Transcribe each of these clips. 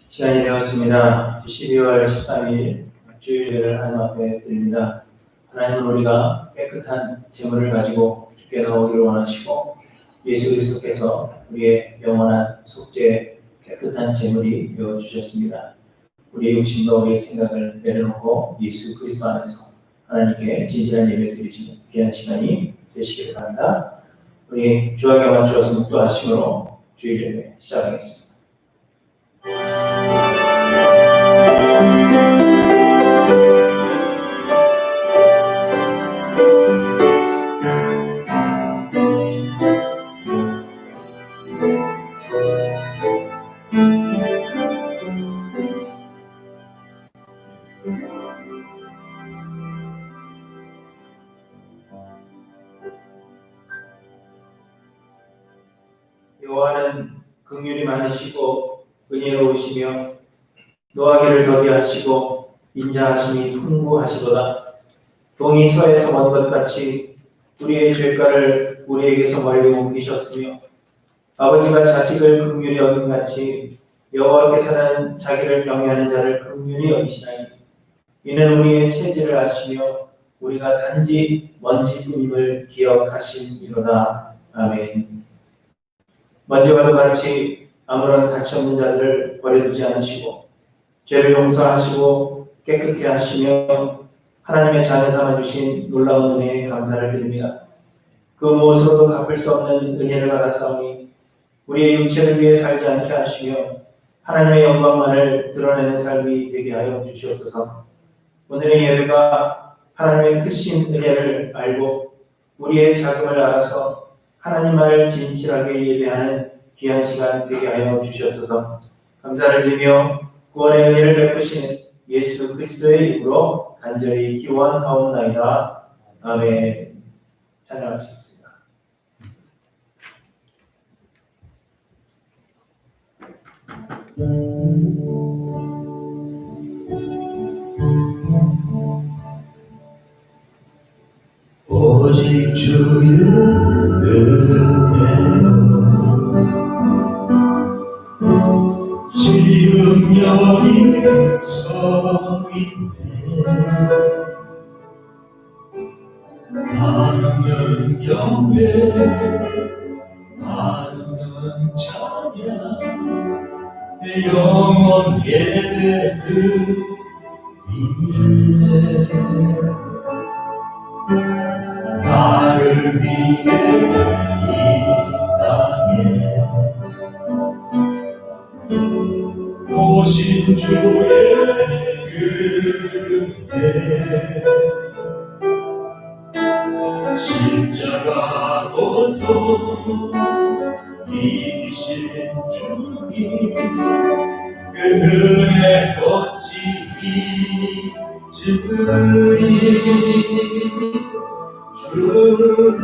시간이 되었습니다. 12월 13일 주일을 하나님 앞에 드립니다. 하나님은 우리가 깨끗한 재물을 가지고 주께 나오기를 원하시고 예수 그리스도께서 우리의 영원한 속죄 깨끗한 재물이 되어주셨습니다. 우리의 욕심과 우리의 생각을 내려놓고 예수 그리스도 안에서 하나님께 진실한 예배 드리시는 귀한 시간이 되시기를 바랍니다. 우리 주학에 맞추어서 묵도하심으로 주일 예배 시작하겠습니다. 여호와는 긍휼이 많으시고 은혜로우시며 노하기를 더디하시고 인자하심이 풍부하시도다. 동이 서에서 먼 것 같이 우리의 죄가를 우리에게서 멀리 옮기셨으며 아버지가 자식을 긍휼히 여김 같이 여호와께서는 자기를 경외하는 자를 긍휼히 여기시나니 이는 우리의 체질을 아시며 우리가 단지 먼지뿐임을 기억하심이로다. 아멘. 먼지와도 같이 아무런 가치없는 자들을 버려두지 않으시고 죄를 용서하시고 깨끗게 하시며 하나님의 자녀 삼아주신 놀라운 은혜에 감사를 드립니다. 그 무엇으로도 갚을 수 없는 은혜를 받았사오니 우리의 육체를 위해 살지 않게 하시며 하나님의 영광만을 드러내는 삶이 되게 하여 주시옵소서. 오늘의 예배가 하나님의 크신 은혜를 알고 우리의 자금을 알아서 하나님만을 진실하게 예배하는 귀한 시간 되게 하여 주시옵소서. 감사를 드리며 구원의 은혜를 베푸시는 예수 그리스도의 이름으로 간절히 기원하옵나이다. 아멘. 찬양하시겠습니다. 오직 주의 은혜로 지금 여기 서 있네. 나는 경배, 나는 찬양, 내 영혼 예배 드리네. 나를 위해 이 땅에 오신 주의 은혜, 십자가 고통 이신 주님, 그 은혜 어찌 잊으리. 주를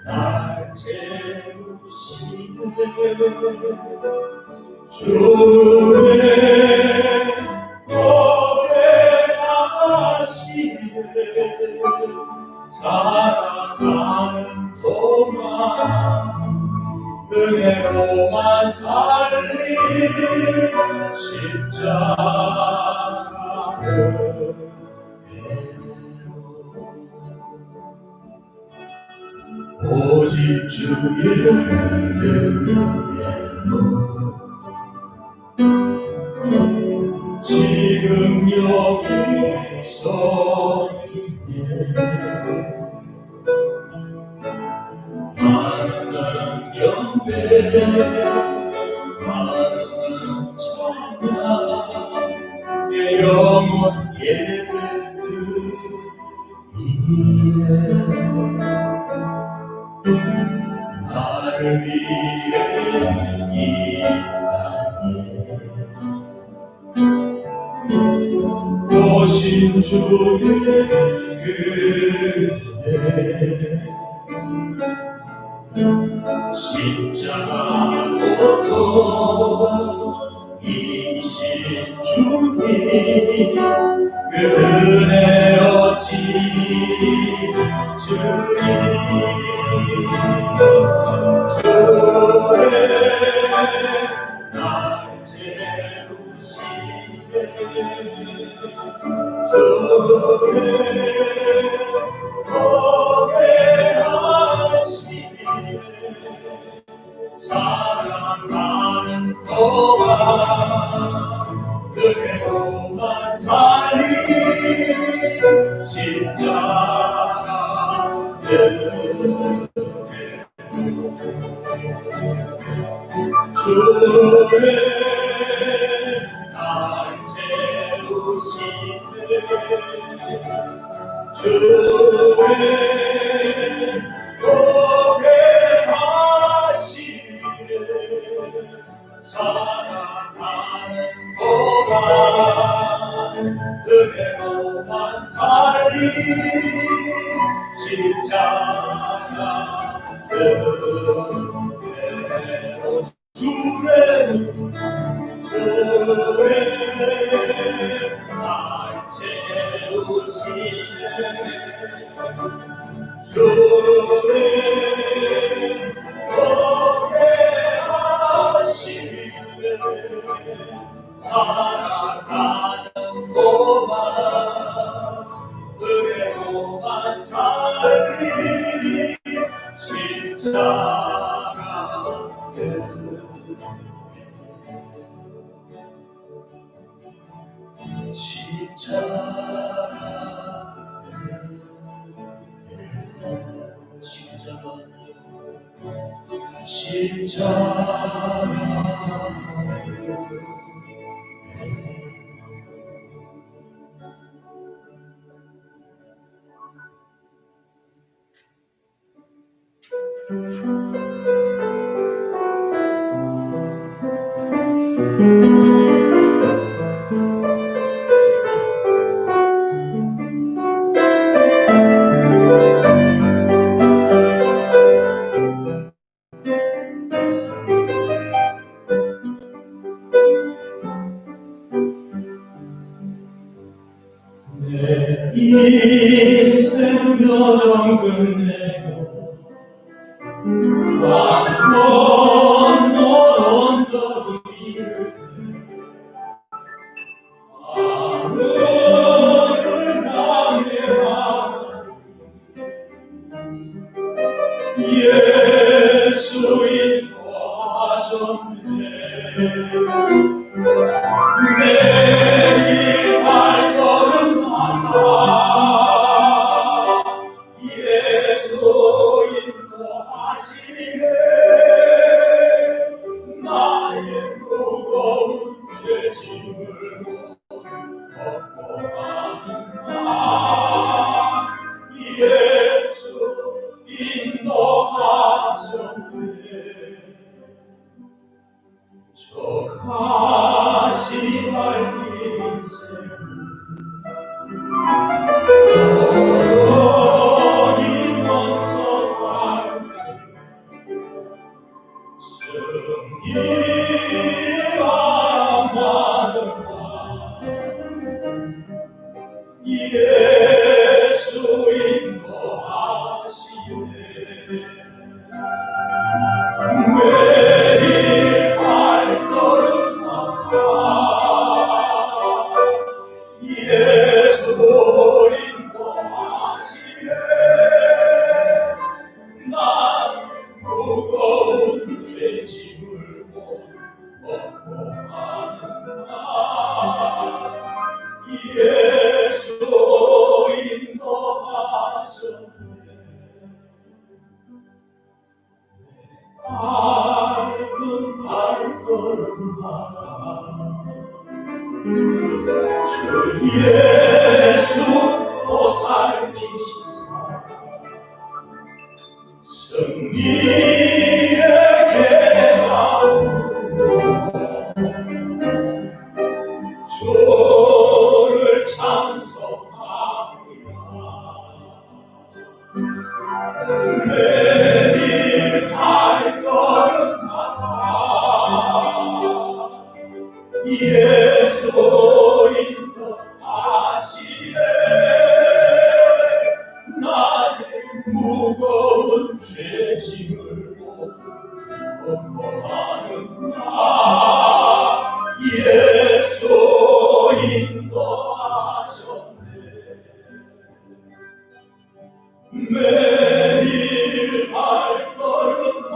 날 채우시네. 주의 고백하시네. 살아가는 동안 은혜로만 살리 십자가를 오직 주의 은혜로 지금 여기 서 있네. 나는 경배, 나는 찬양, 내 영혼 예배 드리네. 나를 위해 이 땅에 오신 주의 은혜, 십자가 고통 이신 주님, 그 은혜 어찌 주님. 주의 날 채 살아가는 동안 그대로만 살리 십자가는 주의 날 채우시네 주의 노래하시네 살아가는 동안 그대로만 살리 십자가 그대로 주의 날 채우시네 주의 노래하시네 살아가는 동안 그대로만 살리 십자가 십자가 내 인생 여정 끝내고 강 건너 언덕 위를 하늘을 향해 예수 인도하셨네 매일 발걸음마다 예수 인도하시네 나의 무거운 죄짐을 벗고 가는가 예수 인도하셨네 저 가시날 인생 어머니 먼저 갈게 승리하마는가 예수 인도하시네 매일 발걸음마다 예수 인도하시네 난 무거운 죄짐을 벗고 가는가 예수 인도하셨네 밟은 발걸음마다 주 예수 보살피시사 승리의 계명으로 주를 찬송합니다 매일 발걸음마다 예수 인도하시네 나의 무거운 죄짐을 벗고 하는가 예수 인도하셨네 매일 발걸음마다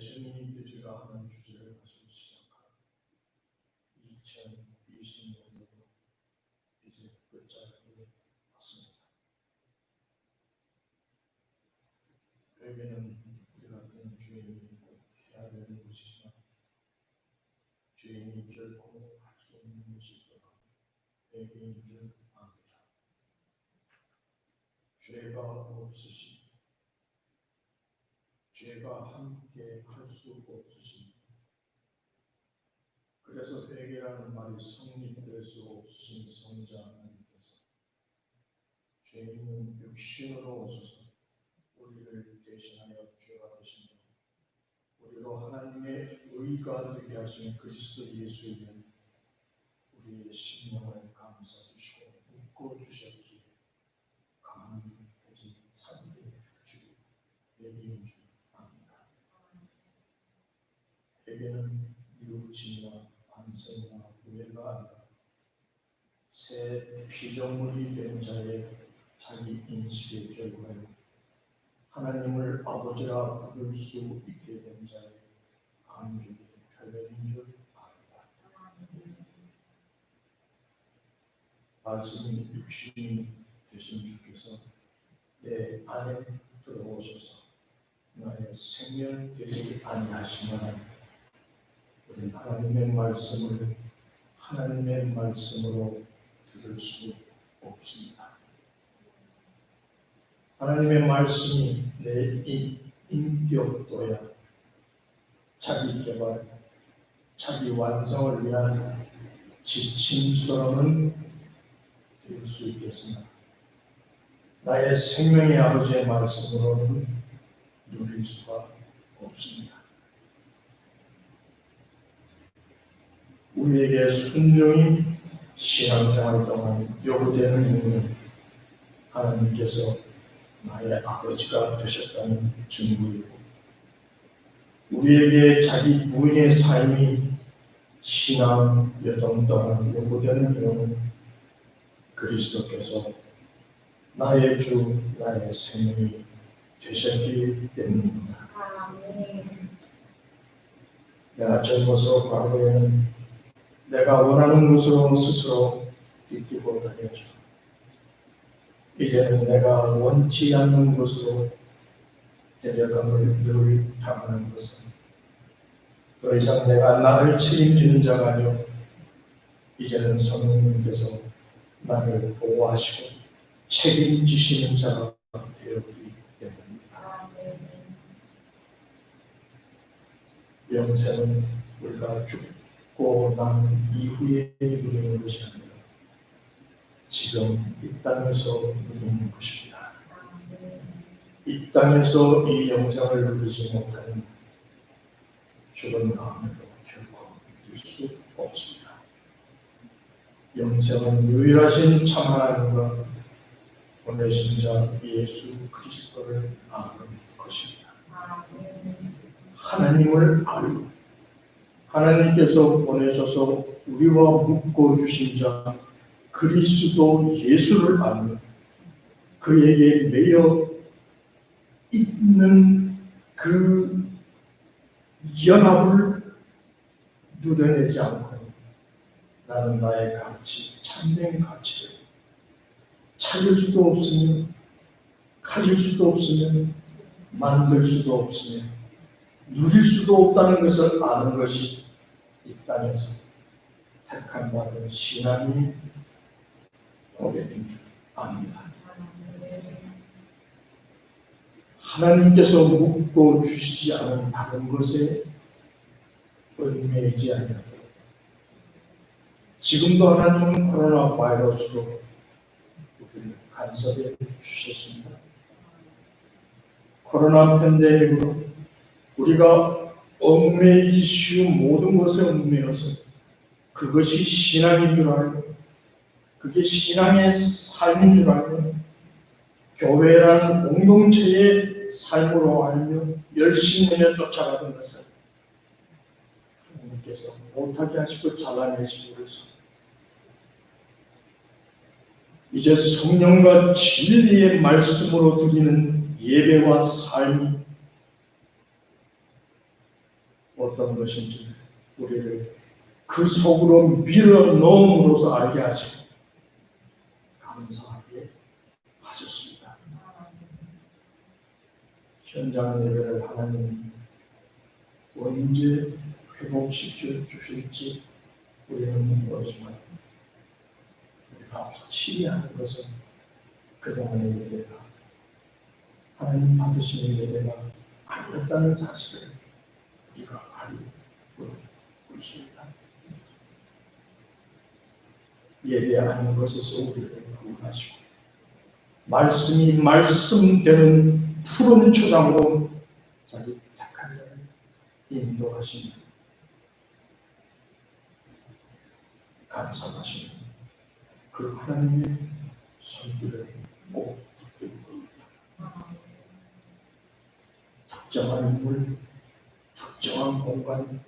예수님이 되리라 하는 주제를 가지고 시작한 2020년도로 이제 끝자락에 왔습니다. 회개는 우리 같은 죄인이 꼭 해야 되는 것이지만 죄인이 결코 할 수 없는 것이 있도록 회개인 줄 압니다. 죄가 없으신, 죄가 함께 할 수 없으신, 그래서 회개라는 말이 성립될 수 없으신 성자 하나님께서 죄인은 육신으로 오셔서 우리를 대신하여 죄가 되신 우리로 하나님의 의가 되게 하신 그리스도 예수에게 우리의 심령을 감싸 주시고 묶어 주셨기에 강해진 상태의 주, 회개인 줄 압니다. 회개는 뉘우침이나 반성이나 후회가 아니라 새 피조물이 된 자의 자기 인식의 결과요 하나님을 아버지라 부를 수 있게 된 자의 감격의 표현인 줄 압니다. 말씀이 육신이 되신 주께서 내 안에 들어오셔서 나의 생명 되지 아니하시면 우리는 하나님의 말씀을 하나님의 말씀으로 들을 수 없습니다. 하나님의 말씀이 내 인격도야 자기 개발, 자기 완성을 위한 지침서로는 될 수 있겠으나 나의 생명의 아버지의 말씀으로는 누릴 수가 없습니다. 우리에게 순종이 신앙생활 동안 요구되는 이유는 하나님께서 나의 아버지가 되셨다는 증거이고 우리에게 자기 부인의 삶이 신앙 여정 동안 요구되는 이유는 그리스도께서 나의 주, 나의 생명이 되셨기 때문입니다. 내가 젊어서 과거에는 내가 원하는 것으로 스스로 뛰고 다녔죠. 이제는 내가 원치 않는 것으로 데려감을 늘 당하는 것은 더 이상 내가 나를 책임지는 자가 아니요 이제는 성령님께서 나를 보호하시고 책임지시는 자가 되었기 때문입니다. 영생은 우리가 죽고 난 이후에 누리는 것이 아니라 지금 이 땅에서 누리는 것입니다. 이 땅에서 이 영생을 누리지 못하는 죽은 다음에도 결코 누릴 수 없습니다. 영생은 유일하신 참 하나님과 보내신 자 예수 그리스도를 아는 것입니다. 하나님을 알고 하나님께서 보내셔서 우리와 묶어주신 자 그리스도 예수를 알며 그에게 매여 있는 그 연합을 누려내지 않고 나는 나의 가치, 참된 가치를 찾을 수도 없으며 가질 수도 없으며 만들 수도 없으며 누릴 수도 없다는 것을 아는 것이 이 땅에서 택한 받은 신앙이 오래된 줄 압니다. 하나님께서 묶어 주시지 않은 다른 것에 얽매이지 아니하도록 지금도 하나님은 코로나 바이러스로 우리를 간섭해 주셨습니다. 코로나 팬데믹으로 우리가 얽매이기 쉬운 모든 것에 얽매여서 그것이 신앙인 줄 알고 그게 신앙의 삶인 줄 알고 교회라는 공동체의 삶으로 알며 열심히 내며 쫓아가던 것을 하나님께서 못하게 하시고 잘라내시고 그래서 이제 성령과 진리의 말씀으로 드리는 예배와 삶이 어떤 것인지 우리를 그 속으로 밀어 넣음으로써 알게 하시고 감사하게 하셨습니다. 현장 예배를 하나님이 언제 회복시켜 주실지 우리는 모르지만 우리가 확실히 하는 것은 그동안의 예배가 하나님 받으시는 예배가 아니었다는 사실을 우리가 알고 있습니다. 예배하는 것에서 우리를 구원하시고 말씀이 말씀되는 푸른 초장으로 자기 착한 자를 인도하시는 간섭하시는 그 하나님의 손길을 꼭 붙들고 있다. 특정한 인물, 특정한 공간,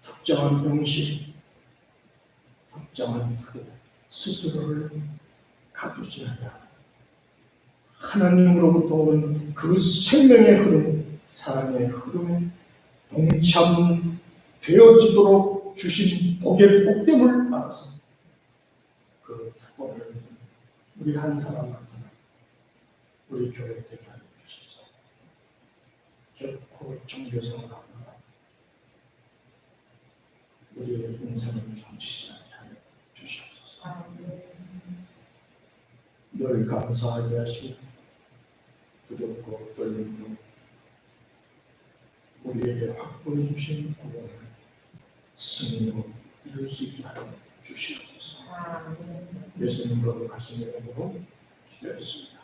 특정한 형식, 특정한 틀 스스로를 가두지 않아 하나님으로부터 오는 그 생명의 흐름, 사랑의 흐름에 동참되어지도록 주신 복의 복됨을 알아서 그 특권을 우리 한 사람 한 사람, 우리 교회 대표하여 주셔서 결코 종교생활 하거나 우리의 인생을 정치지 않게 하여 주시옵소서. 늘 감사하게 하시고 두렵고 떨림으로 우리에게 확보해 주신 구원을 승리로 이룰 수 있게 하여 주시옵소서. 예수님으로 가신 이름으로 기도했습니다.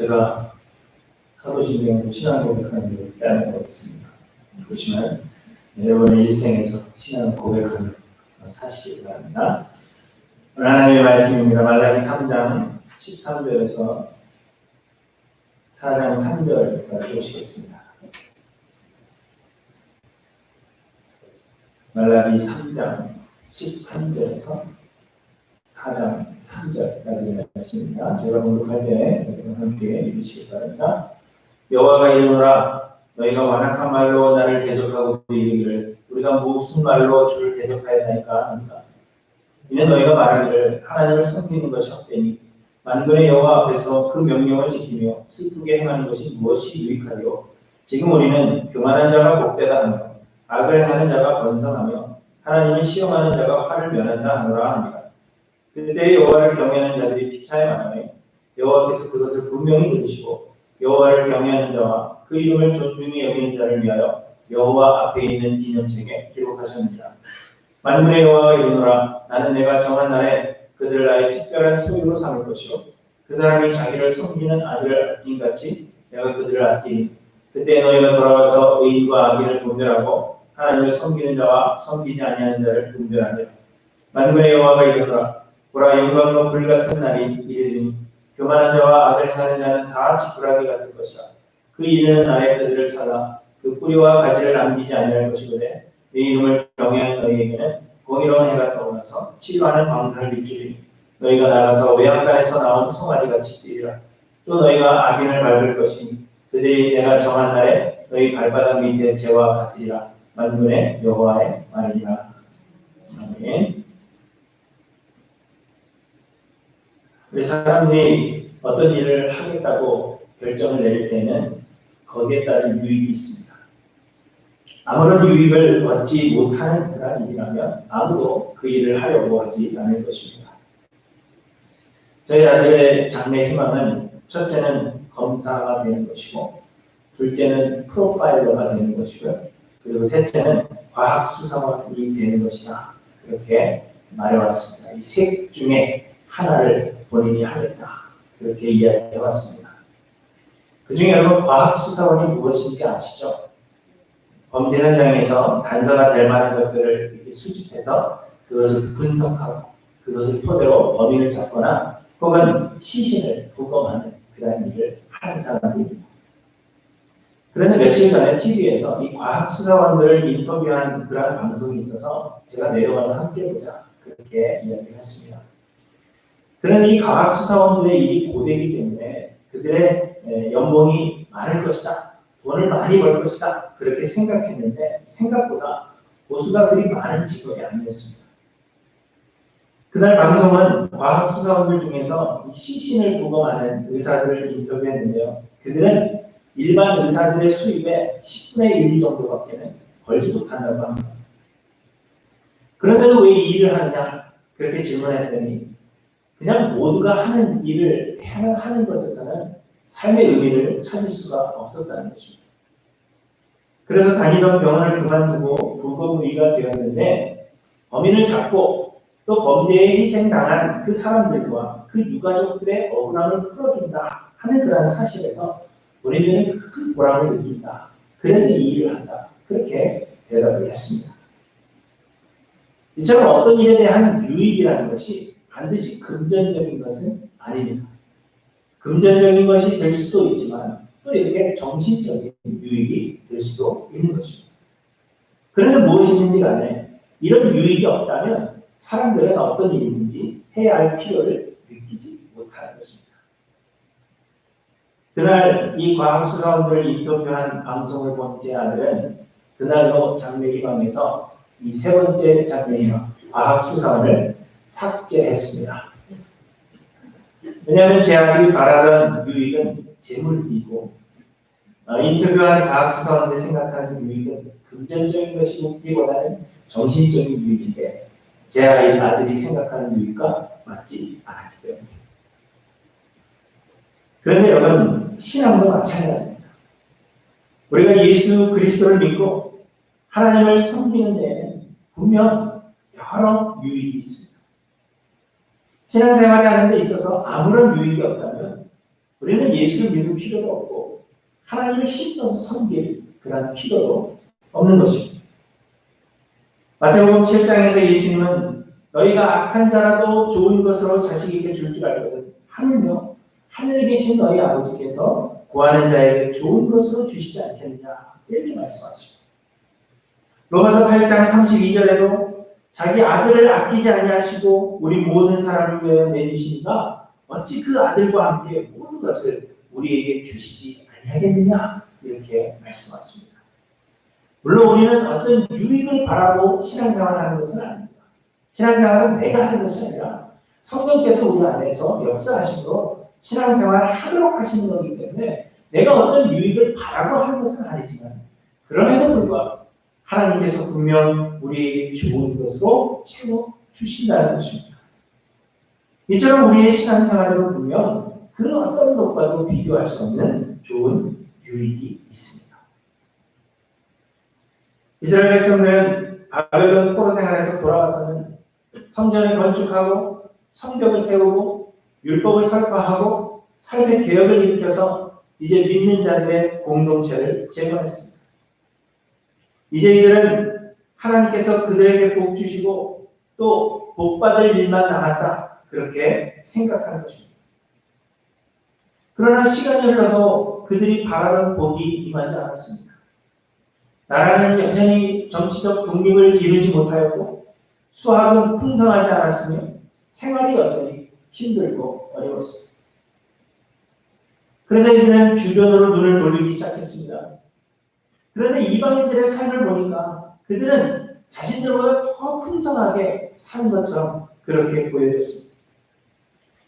제가 사도신경으로 신앙 고백하는 걸 빼앗는 것 같습니다. 그렇지만 여러분의 일생에서 신앙 고백하는 사실입니다. 하나님의 말씀입니다. 말라기 3장 13절에서 4장 3절까지 보시겠습니다. 말라기 3장 13절에서 4장 3절까지 말씀입니다. 제가 공독할 때 여러분 함께 읽으시기 바랍니다. 여호와가 이르노라 너희가 완악한 말로 나를 대적하고 이르기를 우리가 무슨 말로 주를 대적하였나이까 합니다. 이는 너희가 말하기를 하나님을 섬기는 것이 헛되니 만군의 여호와 앞에서 그 명령을 지키며 슬프게 행하는 것이 무엇이 유익하리요. 지금 우리는 교만한 자가 복되다 하며 악을 행하는 자가 번성하며 하나님을 시험하는 자가 화를 면한다 하노라 합니다. 그때 여호와를 경외하는 자들이 피차에 말하매 여호와께서 그것을 분명히 들으시고 여호와를 경외하는 자와 그 이름을 존중히 여기는 자를 위하여 여호와 앞에 있는 기념책에 기록하셨느니라. 만군의 여호와가 이르노라 나는 내가 정한 날에 그들을 나의 특별한 소유로 삼을 것이요 그 사람이 자기를 섬기는 아들을 아낀 같이 내가 그들을 아끼니 그때 너희가 돌아와서 의인과 악인을 분별하고 하나님을 섬기는 자와 섬기지 아니하는 자를 분별하니라. 만군의 여호와가 이르노라 보라 영광로 불같은 날이 이르리니 교만한 자와 악을 행하는 자는 다 지푸라기 같을 것이라. 그 이르는 날에 그들을 살라 그 뿌리와 가지를 남기지 아니할 것이거든 네 이름을 경외하는 너희에게는 공의로운 해가 떠오르면서 치료하는 광선을 비추리니 너희가 나가서 외양간에서 나온 송아지같이 뛰리라. 또 너희가 악인을 밟을 것이니 그들이 내가 정한 날에 너희 발바닥 밑에 재와 같으리라. 만군의 여호와의 말이니라. 아멘. 우리 사람들이 어떤 일을 하겠다고 결정을 내릴 때는 거기에 따른 유익이 있습니다. 아무런 유익을 얻지 못하는 그런 일이라면 아무도 그 일을 하려고 하지 않을 것입니다. 저희 아들의 장래 희망은 첫째는 검사가 되는 것이고, 둘째는 프로파일러가 되는 것이고요. 그리고 셋째는 과학수사원이 되는 것이다. 그렇게 말해왔습니다. 이 셋 중에 하나를 본인이 하겠다. 그렇게 이야기해왔습니다. 그 중에 여러분 과학수사원이 무엇인지 아시죠? 범죄 현장에서 단서가 될 만한 것들을 이렇게 수집해서 그것을 분석하고 그것을 토대로 범인을 잡거나 혹은 시신을 부검하는 그런 일을 하는 사람들입니다. 그런데 며칠 전에 TV에서 이 과학수사원들을 인터뷰한 그런 방송이 있어서 제가 내려가서 함께 보자 그렇게 이야기를 했습니다. 그런데 이 과학수사원들의 일이 고되기 때문에 그들의 연봉이 많을 것이다. 돈을 많이 벌 것이다. 그렇게 생각했는데 생각보다 보수가 그리 많은 직업이 아니었습니다. 그날 방송은 과학수사원들 중에서 이 시신을 부검하는 의사들을 인터뷰했는데요. 그들은 일반 의사들의 수입의 10분의 1 정도밖에 벌지 못한다고 합니다. 그런데도 왜 이 일을 하느냐? 그렇게 질문했더니 그냥 모두가 하는 일을 하는 것에서는 삶의 의미를 찾을 수가 없었다는 것입니다. 그래서 다니던 병원을 그만두고 부검의가 되었는데 범인을 잡고 또 범죄에 희생당한 그 사람들과 그 유가족들의 억울함을 풀어준다 하는 그러한 사실에서 우리는 큰 보람을 느낀다. 그래서 이 일을 한다. 그렇게 대답을 했습니다. 이처럼 어떤 일에 대한 유익이라는 것이 반드시 금전적인 것은 아닙니다. 금전적인 것이 될 수도 있지만 또 이렇게 정신적인 유익이 될 수도 있는 것입니다. 그런데 무엇이든지 간에 이런 유익이 없다면 사람들은 어떤 일인지 해야 할 필요를 느끼지 못하는 것입니다. 그날 이 과학수사원들을 인터뷰한 방송을 본 제 아들은 그날로 장래희망에서 이 세 번째 장래희망 과학수사원을 삭제했습니다. 왜냐하면 제 아들이 바라던 유익은 재물이고 인터뷰한 과학수사원들이 생각하는 유익은 금전적인 것이기보다는 정신적인 유익인데 제 아들이 생각하는 유익과 맞지 않았기 때문입니다. 그런데 여러분, 신앙도 마찬가지입니다. 우리가 예수 그리스도를 믿고 하나님을 섬기는 데에는 분명 여러 유익이 있습니다. 신앙생활을 하는 데 있어서 아무런 유익이 없다면 우리는 예수를 믿을 필요도 없고 하나님을 힘써서 섬길 그런 필요도 없는 것입니다. 마태복음 7장에서 예수님은 너희가 악한 자라도 좋은 것으로 자식에게 줄 줄 알거든 하물며 하늘에 계신 너희 아버지께서 구하는 자에게 좋은 것으로 주시지 않겠느냐 이렇게 말씀하십니다. 로마서 8장 32절에도 자기 아들을 아끼지 아니하시고 우리 모든 사람을 위하여 내주시니까 어찌 그 아들과 함께 모든 것을 우리에게 주시지 아니하겠느냐 이렇게 말씀하십니다. 물론 우리는 어떤 유익을 바라고 신앙생활을 하는 것은 아닙니다. 신앙생활은 내가 하는 것이 아니라 성령께서 우리 안에서 역사하심으로 신앙생활을 하도록 하시는 거기 때문에 내가 어떤 유익을 바라고 하는 것은 아니지만 그럼에도 불구하고 하나님께서 분명 우리에게 좋은 것으로 채워주신다는 것입니다. 이처럼 우리의 신앙생활에도 분명 그 어떤 것과도 비교할 수 없는 좋은 유익이 있습니다. 이스라엘 백성들은 바벨론 포로 생활에서 돌아와서는 성전을 건축하고 성벽을 세우고 율법을 설파하고 삶의 개혁을 일으켜서 이제 믿는 자들의 공동체를 재건했습니다. 이제 이들은 하나님께서 그들에게 복 주시고 또 복 받을 일만 남았다 그렇게 생각하는 것입니다. 그러나 시간이 흘러도 그들이 바라던 복이 임하지 않았습니다. 나라는 여전히 정치적 독립을 이루지 못하였고 수학은 풍성하지 않았으며 생활이 여전히 힘들고 어려웠습니다. 그래서 이들은 주변으로 눈을 돌리기 시작했습니다. 그런데 이방인들의 삶을 보니까 그들은 자신들보다 더 풍성하게 사는 것처럼 그렇게 보여졌습니다.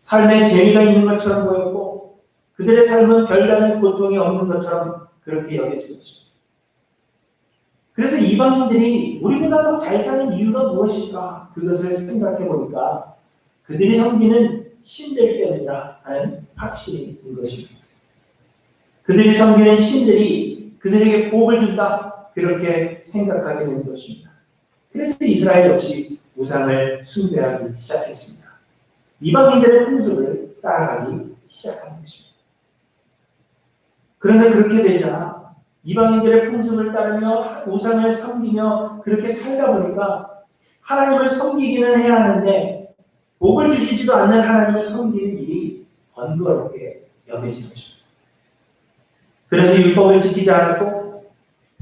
삶에 재미가 있는 것처럼 보였고 그들의 삶은 별다른 고통이 없는 것처럼 그렇게 여겨졌습니다. 그래서 이방인들이 우리보다 더 잘 사는 이유가 무엇일까? 그것을 생각해 보니까 그들이 섬기는 신들 때문이라 하는 확신이 든 것입니다. 그들이 섬기는 신들이 그들에게 복을 준다, 그렇게 생각하게 된 것입니다. 그래서 이스라엘 역시 우상을 숭배하기 시작했습니다. 이방인들의 풍습을 따라가기 시작한 것입니다. 그런데 그렇게 되자 이방인들의 풍습을 따르며 우상을 섬기며 그렇게 살다 보니까 하나님을 섬기기는 해야 하는데 복을 주시지도 않는 하나님을 섬기는 일이 번거롭게 여겨진 것입니다. 그래서 율법을 지키지 않았고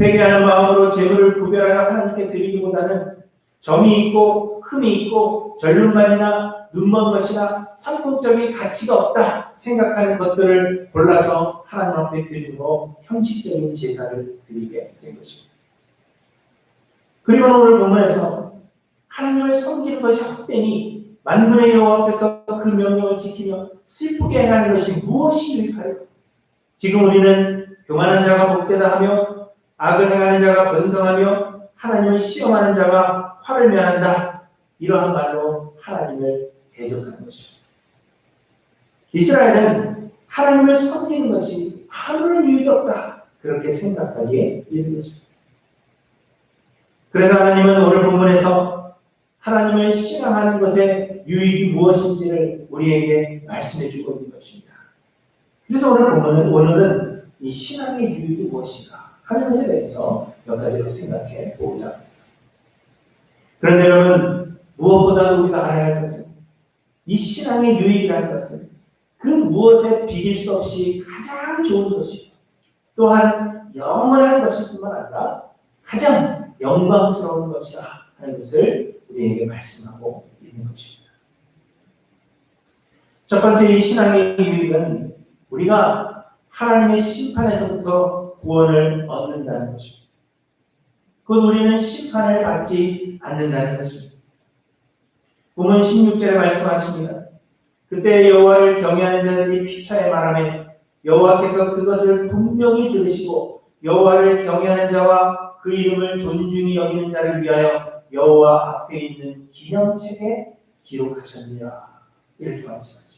회개하는 마음으로 재물을 구별하여 하나님께 드리기보다는 점이 있고 흠이 있고 절름만이나 눈먼 것이나 상품적인 가치가 없다 생각하는 것들을 골라서 하나님 앞에 드리고 형식적인 제사를 드리게 된 것입니다. 그리고 오늘 본문에서 하나님을 섬기는 것이 헛되니 만군의 여호와 앞에서 그 명령을 지키며 슬프게 행하는 것이 무엇이 유익하리요? 지금 우리는 교만한 자가 복되다 하며 악을 행하는 자가 번성하며 하나님을 시험하는 자가 화를 면한다, 이러한 말로 하나님을 대적하는 것입니다. 이스라엘은 하나님을 섬기는 것이 아무런 유익이 없다, 그렇게 생각하기에 이른 것입니다. 그래서 하나님은 오늘 본문에서 하나님을 신앙하는 것의 유익이 무엇인지를 우리에게 말씀해 주고 있는 것입니다. 그래서 오늘은 이 신앙의 유익이 무엇인가 하는 것에 대해서 몇 가지를 생각해 보고자 합니다. 그런데 여러분, 무엇보다도 우리가 알아야 할 것은 이 신앙의 유익이라는 것은 그 무엇에 비길 수 없이 가장 좋은 것이고 또한 영원한 것일 뿐만 아니라 가장 영광스러운 것이라 하는 것을 우리에게 말씀하고 있는 것입니다. 첫 번째, 이 신앙의 유익은 우리가 하나님의 심판에서부터 구원을 얻는다는 것입니다. 곧 우리는 심판을 받지 않는다는 것입니다. 본문 16절에 말씀하십니다. 그때 여호와를 경외하는 자들이 피차에 말하며 여호와께서 그것을 분명히 들으시고 여호와를 경외하는 자와 그 이름을 존중히 여기는 자를 위하여 여호와 앞에 있는 기념책에 기록하셨느니라, 이렇게 말씀하십니다.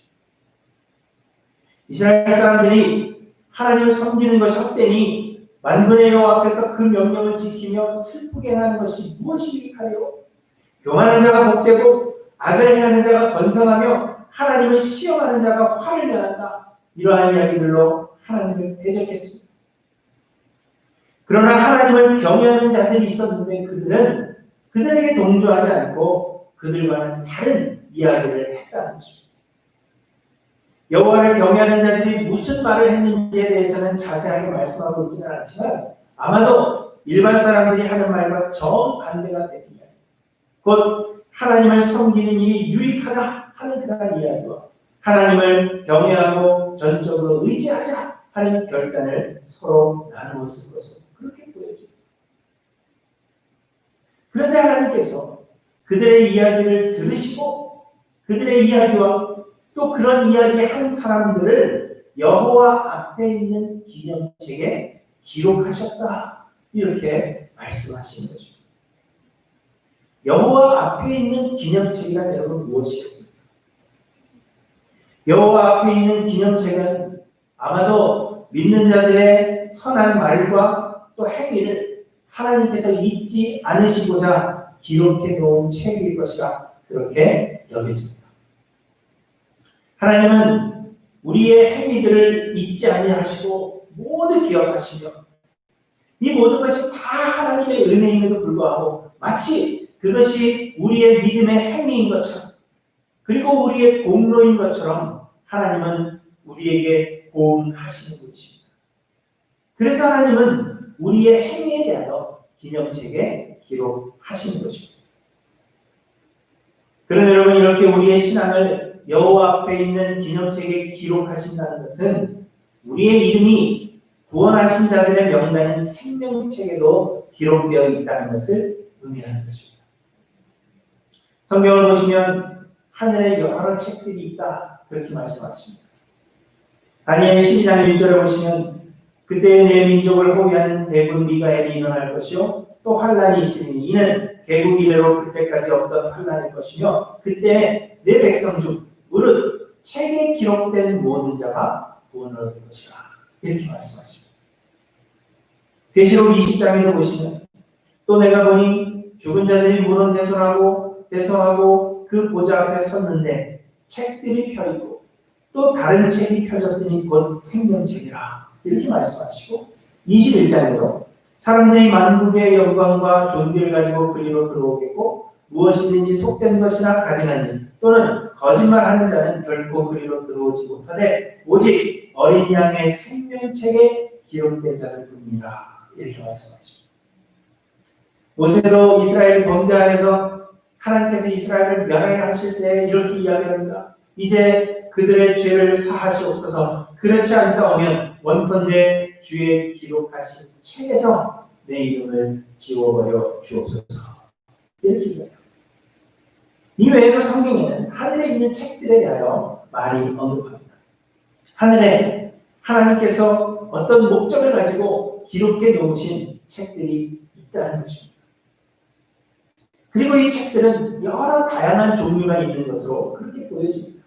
이스라엘 사람들이 하나님을 섬기는 것이 헛되니 만군의 여호와 앞에서 그 명령을 지키며 슬프게 하는 것이 무엇이 유익하리요? 교만한 자가 복되고 악을 행하는 자가 번성하며 하나님을 시험하는 자가 화를 면한다, 이러한 이야기들로 하나님을 대적했습니다. 그러나 하나님을 경외하는 자들이 있었는데 그들은 그들에게 동조하지 않고 그들과는 다른 이야기를 했다는 것입니다. 여호와를 경외하는 자들이 무슨 말을 했는지에 대해서는 자세하게 말씀하고 있지는 않지만 아마도 일반 사람들이 하는 말과 정반대가 됩니다. 곧 하나님을 섬기는 일이 유익하다 하는 그런 이야기와 하나님을 경외하고 전적으로 의지하자 하는 결단을 서로 나누었을 것으로 그렇게 보여집니다. 그런데 하나님께서 그들의 이야기를 들으시고 그들의 이야기와 또 그런 이야기 한 사람들을 여호와 앞에 있는 기념책에 기록하셨다, 이렇게 말씀하시는 것입니다. 여호와 앞에 있는 기념책이란 여러분 무엇이겠습니까? 여호와 앞에 있는 기념책은 아마도 믿는 자들의 선한 말과 또 행위를 하나님께서 잊지 않으시고자 기록해 놓은 책일 것이라 그렇게 여겨집니다. 하나님은 우리의 행위들을 잊지 아니하시고 모두 기억하시며 이 모든 것이 다 하나님의 은혜임에도 불구하고 마치 그것이 우리의 믿음의 행위인 것처럼 그리고 우리의 공로인 것처럼 하나님은 우리에게 보응하시는 분이십니다. 그래서 하나님은 우리의 행위에 대하여 기념책에 기록하시는 것입니다. 그런데 여러분, 이렇게 우리의 신앙을 여호와 앞에 있는 기념책에 기록하신다는 것은 우리의 이름이 구원하신 자들의 명단인 생명책에도 기록되어 있다는 것을 의미하는 것입니다. 성경을 보시면 하늘에 여러 책들이 있다, 그렇게 말씀하십니다. 다니엘 12장 1절에 보시면 그때 내 민족을 호위하는 대군 미가엘이 일어날 것이요 또 환란이 있으니 이는 개국 이래로 그때까지 없던 환란일 것이며 그때 내 백성 중 무릇 책에 기록된 모든 자가 구원을 얻을 것이라. 이렇게 말씀하십니다. 계시록 20장에도 보시면 또 내가 보니 죽은 자들이 물은 대성하고 그 보좌 앞에 섰는데 책들이 펴있고 또 다른 책이 펴졌으니 곧 생명책이라. 이렇게 말씀하시고 21장에도 사람들이 만국의 영광과 존귀를 가지고 그리로 들어오겠고 무엇이든지 속된 것이나 가증하니 또는 거짓말하는 자는 결코 그리로 들어오지 못하되 오직 어린 양의 생명책에 기록된 자들 뿐이라. 이렇게 말씀하십니다. 모세도 이스라엘 범죄하에서 하나님께서 이스라엘을 멸하실 때 이렇게 이야기합니다. 이제 그들의 죄를 사하시옵소서. 그렇지 않사오면 원컨대 주의 기록하신 책에서 내 이름을 지워버려 주옵소서. 이렇게 이야기합니다. 이 외에도 성경에는 하늘에 있는 책들에 대하여 많이 언급합니다. 하늘에 하나님께서 어떤 목적을 가지고 기록해 놓으신 책들이 있다는 것입니다. 그리고 이 책들은 여러 다양한 종류가 있는 것으로 그렇게 보여집니다.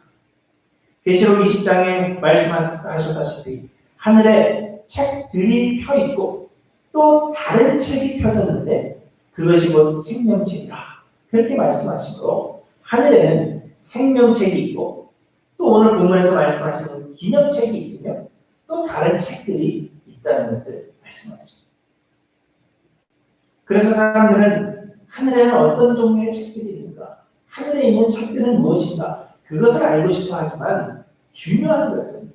계시록 20장에 말씀하셨다시피 하늘에 책들이 펴있고 또 다른 책이 펴졌는데 그것이 곧 생명책이라. 그렇게 말씀하시므로 하늘에는 생명책이 있고 또 오늘 본문에서 말씀하시는 기념책이 있으며 또 다른 책들이 있다는 것을 말씀하십니다. 그래서 사람들은 하늘에는 어떤 종류의 책들이 있는가? 하늘에 있는 책들은 무엇인가? 그것을 알고 싶어 하지만 중요한 것은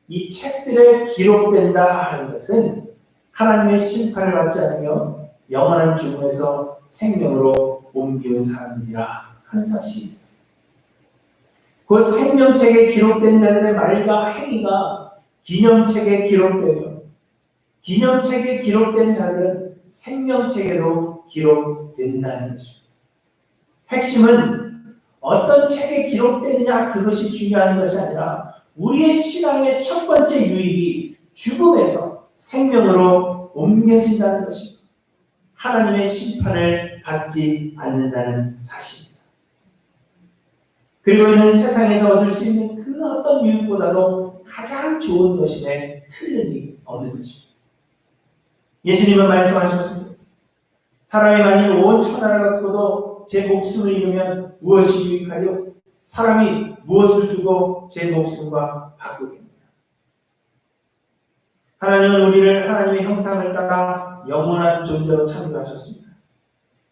이 책들에 기록된다 하는 것은 하나님의 심판을 받지 않으며 영원한 죽음에서 생명으로 옮기는 사람들이라 하는 사실입니다. 곧 생명책에 기록된 자들의 말과 행위가 기념책에 기록되며 기념책에 기록된 자들은 생명책에도 기록된다는 것입니다. 핵심은 어떤 책에 기록되느냐 그것이 중요한 것이 아니라 우리의 신앙의 첫 번째 유익이 죽음에서 생명으로 옮겨진다는 것입니다. 하나님의 심판을 받지 않는다는 사실입니다. 그리고 이는 세상에서 얻을 수 있는 그 어떤 유익보다도 가장 좋은 것임에 틀림이 없는 것입니다. 예수님은 말씀하셨습니다. 사람이 만일 온 천하를 갖고도 제 목숨을 잃으면 무엇이 유익하리요? 사람이 무엇을 주고 제 목숨과 바꾸겠느냐? 하나님은 우리를 하나님의 형상을 따라 영원한 존재로 창조하셨습니다.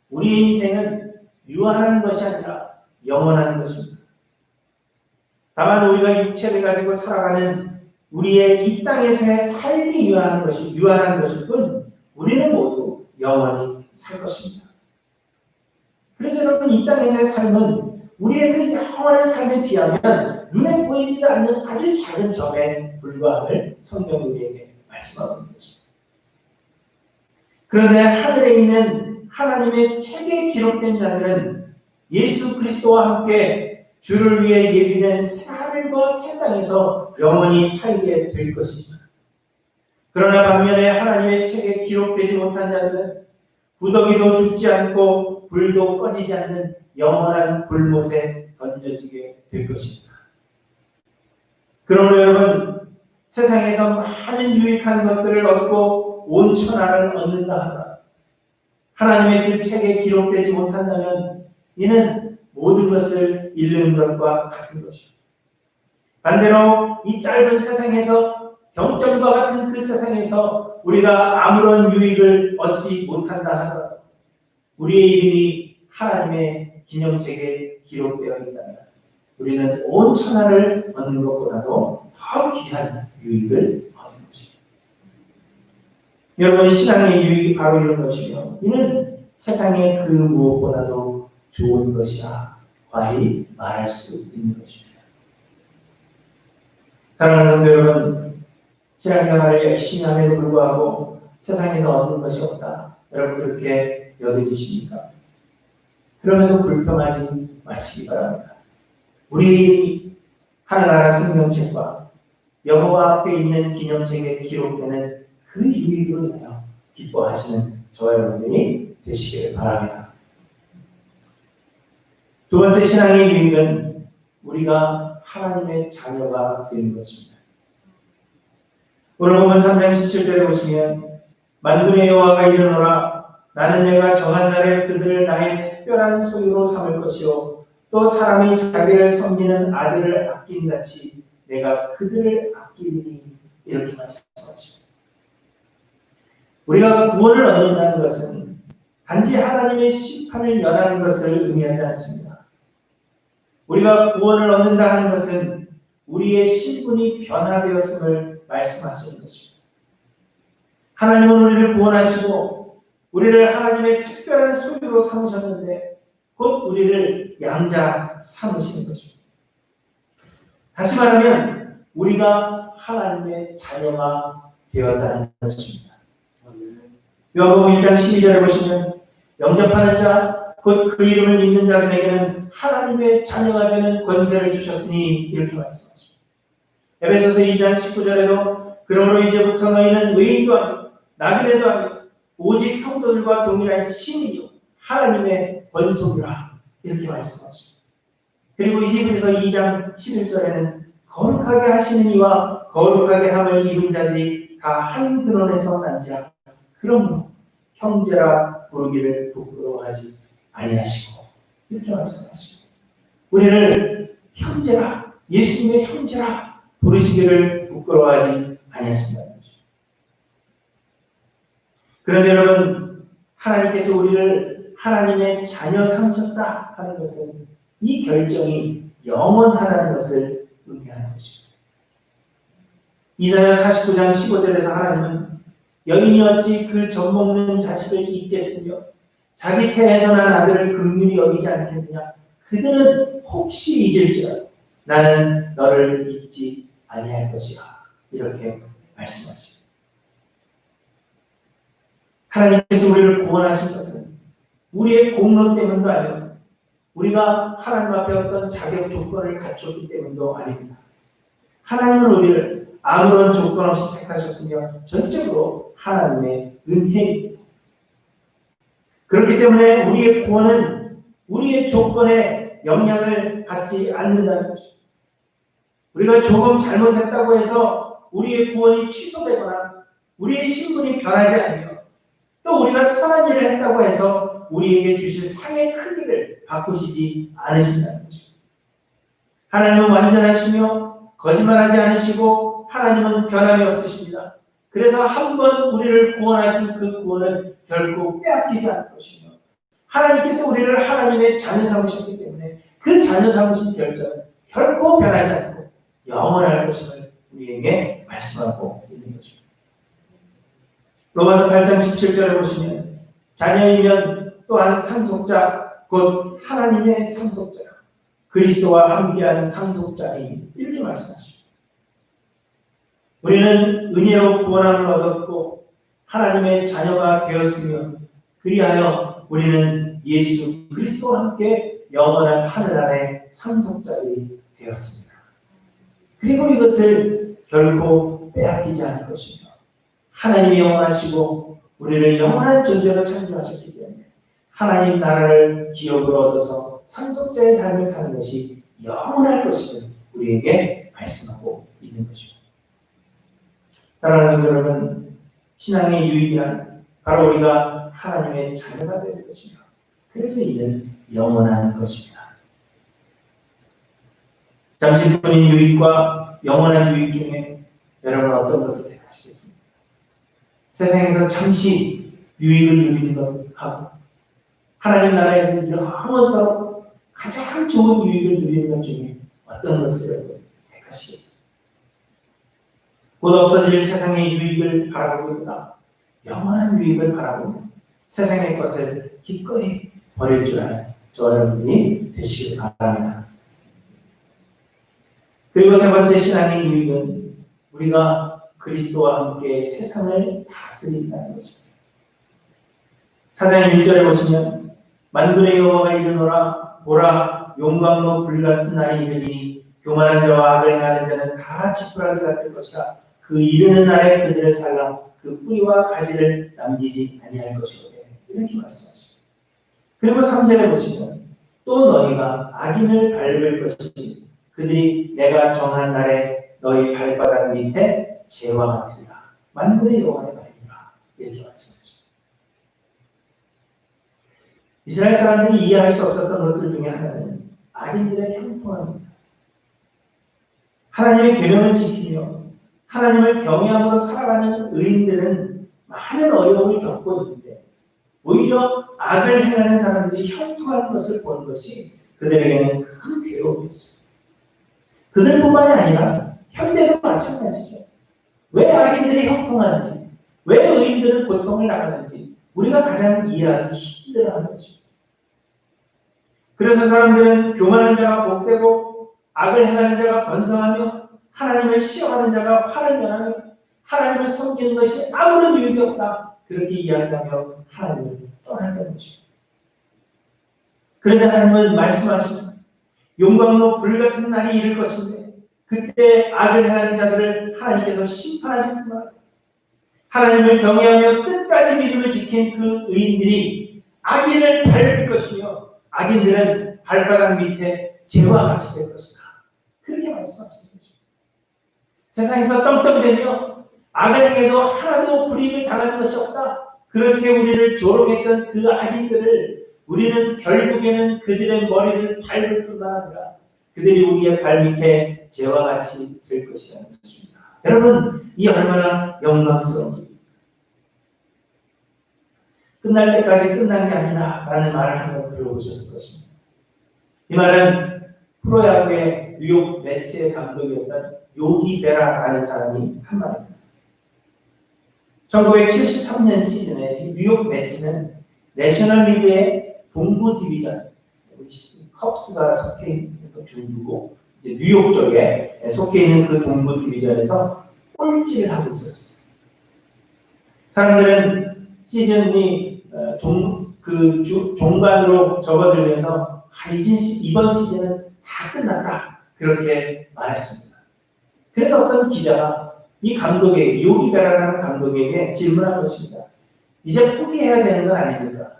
우리의 인생은 유한한 것이 아니라 영원한 것입니다. 다만 우리가 육체를 가지고 살아가는 우리의 이 땅에서의 삶이 유한한 것일 뿐 우리는 모두 영원히 살 것입니다. 그래서 여러분 이 땅에서의 삶은 우리의 그 영원한 삶에 비하면 눈에 보이지도 않는 아주 작은 점에 불과함을 성경이 우리에게 말씀하고 있는 것입니다. 그런데 하늘에 있는 하나님의 책에 기록된 자들은 예수 그리스도와 함께 주를 위해 예비된 하늘과 새 땅에서 영원히 살게 될 것입니다. 그러나 반면에 하나님의 책에 기록되지 못한 자들은 구더기도 죽지 않고 불도 꺼지지 않는 영원한 불못에 던져지게 될 것입니다. 그러므로 여러분 세상에서 많은 유익한 것들을 얻고 온 천하를 얻는다 하더라 하나님의 그 책에 기록되지 못한다면 이는 모든 것을 잃는 것과 같은 것입니다. 반대로 이 짧은 세상에서 경점과 같은 그 세상에서 우리가 아무런 유익을 얻지 못한다 하더라도 우리의 이름이 하나님의 기념책에 기록되어 있다면 우리는 온 천하를 얻는 것보다도 더 귀한 유익을 얻는 것입니다. 여러분 신앙의 유익이 바로 이런 것이며 이는 세상의 그 무엇보다도 좋은 것이라 과히 말할 수 있는 것입니다. 사랑하는 성도 여러분, 신앙생활을 열심히 함에도 불구하고 세상에서 얻는 것이 없다. 여러분 그렇게 여겨지십니까? 그럼에도 불평하지 마시기 바랍니다. 우리의 이름이 하늘나라 생명책과 여호와 앞에 있는 기념책에 기록되는 그 유익으로 인하여 기뻐하시는 저와 여러분들이 되시기를 바랍니다. 두 번째 신앙의 유익은 우리가 하나님의 자녀가 되는 것입니다. 오늘 보면 3장 17절에 보시면 만군의 여호와가 이르노라 나는 내가 정한 날에 그들을 나의 특별한 소유로 삼을 것이요 또 사람이 자기를 섬기는 아들을 아낌같이 내가 그들을 아끼리니 이렇게 말씀하십니다. 우리가 구원을 얻는다는 것은 단지 하나님의 심판을 면하는 것을 의미하지 않습니다. 우리가 구원을 얻는다 하는 것은 우리의 신분이 변화되었음을 말씀하시는 것입니다. 하나님은 우리를 구원하시고 우리를 하나님의 특별한 소유로 삼으셨는데 곧 우리를 양자 삼으시는 것입니다. 다시 말하면 우리가 하나님의 자녀가 되었다는 것입니다. 요한복음 1장 12절에 보시면 영접하는 자 곧 그 이름을 믿는 자들에게는 하나님의 자녀가 되는 권세를 주셨으니 이렇게 말씀하십니다. 에베소서 2장 19절에도 그러므로 이제부터 너희는 외인도 아니고 나그네도 아니고 오직 성도들과 동일한 신이요 하나님의 권속이라 이렇게 말씀하십니다. 그리고 히브리서 2장 11절에는 거룩하게 하시는 이와 거룩하게 함을 입은 자들이 다 한 근원에서 난지라 그러므로 형제라 부르기를 부끄러워하지 아니하시고 이렇게 말씀하십니다. 우리를 형제라 예수님의 형제라 부르시기를 부끄러워하지 아니하신다는 거죠. 그런데 여러분 하나님께서 우리를 하나님의 자녀 삼으셨다 하는 것은 이 결정이 영원하다는 것을 의미하는 것입니다. 이사야 49장 15절에서 하나님은 여인이 어찌 그 젖먹는 자식을 잊겠으며 자기 태에서 난 아들을 긍휼히 여기지 않겠느냐. 그들은 혹시 잊을지라도 나는 너를 잊지 아니할 것이라 이렇게 말씀하십니다. 하나님께서 우리를 구원하신 것은 우리의 공로 때문도 아니고 우리가 하나님 앞에 어떤 자격 조건을 갖췄기 때문도 아닙니다. 하나님은 우리를 아무런 조건 없이 택하셨으며 전적으로 하나님의 은혜입니다. 그렇기 때문에 우리의 구원은 우리의 조건에 영향을 받지 않는다는 것입니다. 우리가 조금 잘못했다고 해서 우리의 구원이 취소되거나 우리의 신분이 변하지 않으며 또 우리가 선한 일을 했다고 해서 우리에게 주실 상의 크기를 바꾸시지 않으신다는 것입니다. 하나님은 완전하시며 거짓말하지 않으시고 하나님은 변함이 없으십니다. 그래서 한 번 우리를 구원하신 그 구원은 결코 빼앗기지 않을 것이며 하나님께서 우리를 하나님의 자녀 삼으셨기 때문에 그 자녀 삼으신 결정은 결코 변하지 않고 영원할 것임을 우리에게 말씀하고 있는 것입니다. 로마서 8장 17절에 보시면 자녀이면 또한 상속자 곧 하나님의 상속자 그리스도와 함께하는 상속자니 이렇게 말씀하십니다. 우리는 은혜로 구원함을 얻었고 하나님의 자녀가 되었으며 그리하여 우리는 예수 그리스도와 함께 영원한 하늘나라의 상속자들이 되었습니다. 그리고 이것을 결코 빼앗기지 않을 것이며 하나님이 영원하시고 우리를 영원한 존재로 창조하셨기 때문에 하나님 나라를 기업으로 얻어서 상속자의 삶을 사는 것이 영원할 것임을 우리에게 말씀하고 있는 것입니다. 사랑하는 성도 여러분, 신앙의 유익이란 바로 우리가 하나님의 자녀가 되는 것이며 그래서 이는 영원한 것입니다. 잠시뿐인 유익과 영원한 유익 중에 여러분은 어떤 것을 택하시겠습니까? 세상에서 잠시 유익을 누리는 것하고 하나님 나라에서 영원토록 가장 좋은 유익을 누리는 것 중에 어떤 것을 여러분 택하시겠습니까? 곧 없어질 세상의 유익을 바라보기보다 영원한 유익을 바라보며 세상의 것을 기꺼이 버릴 줄 아는 저와 여러분이 되시길 바랍니다. 그리고 세 번째 신앙의 유익은 우리가 그리스도와 함께 세상을 다스린다는 것입니다. 4장 1절에 보시면 만군의 여호와가 이르노라 보라 용광로 불같은 날이 이르리니 교만한 자와 악을 행하는 자는 다 지푸라기 같을 것이라 그 이르는 날에 그들을 살라 그 뿌리와 가지를 남기지 아니할 것이오되 이렇게 말씀하십니다. 그리고 3절에 보시면 또 너희가 악인을 밟을 것이니 그들이 내가 정한 날에 너희 발바닥 밑에 재와 같으리라. 만군의 여호와의 말이니라. 이렇게 말씀하십니다. 이스라엘 사람들이 이해할 수 없었던 것들 중에 하나는 악인들의 형통함입니다. 하나님의 계명을 지키며 하나님을 경외함으로 살아가는 의인들은 많은 어려움을 겪고 있는데 오히려 악을 행하는 사람들이 형통한 것을 보는 것이 그들에게는 큰 괴로움이었습니다. 그들뿐만이 아니라 현대도 마찬가지죠. 왜 악인들이 형통한지, 왜 의인들은 고통을 당하는지 우리가 가장 이해하기 힘들어하는 것입니다. 그래서 사람들은 교만한 자가 복되고 악을 행하는 자가 번성하며 하나님을 시험하는 자가 화를 면하며 하나님을 섬기는 것이 아무런 유익이 없다. 그렇게 이야기하며 하나님을 떠난다는 것입니다. 그런데 하나님은 말씀하십니다. 용광로 불같은 날이 이를 것인데 그때 악을 행하는 자들을 하나님께서 심판하실 뿐만 아니라 하나님을 경외하며 끝까지 믿음을 지킨 그 의인들이 악인을 밟을 것이며 악인들은 발바닥 밑에 재와 같이 될 것이다. 그렇게 말씀하시는 것입니다. 세상에서 떵떵대며 악을 행해도 하나도 불이익을 당하는 것이 없다. 그렇게 우리를 조롱했던 그 악인들을 우리는 결국에는 그들의 머리를 밟을 뿐만 아니라 그들이 우리의 발밑에 재와 같이 될 것이라는 것입니다. 여러분, 이 얼마나 영광스러운 일입니까? 끝날 때까지 끝난 게 아니다 라는 말을 한번 들어보셨을 것입니다. 이 말은 프로야구의 뉴욕 매치의 감독이었던 요기 베라라는 사람이 한 말입니다. 1973년 시즌에 이 뉴욕 매치는 내셔널리그의 동부 디비전, 컵스가 속해 있는 중부고 이제 뉴욕 쪽에 속해 있는 그 동부 디비전에서 꼴찌를 하고 있었습니다. 사람들은 시즌이 종반으로 접어들면서 이번 시즌은 다 끝났다 그렇게 말했습니다. 그래서 어떤 기자가 이 감독에게 요기베라라는 감독에게 질문한 것입니다. 이제 포기해야 되는 건 아닙니까?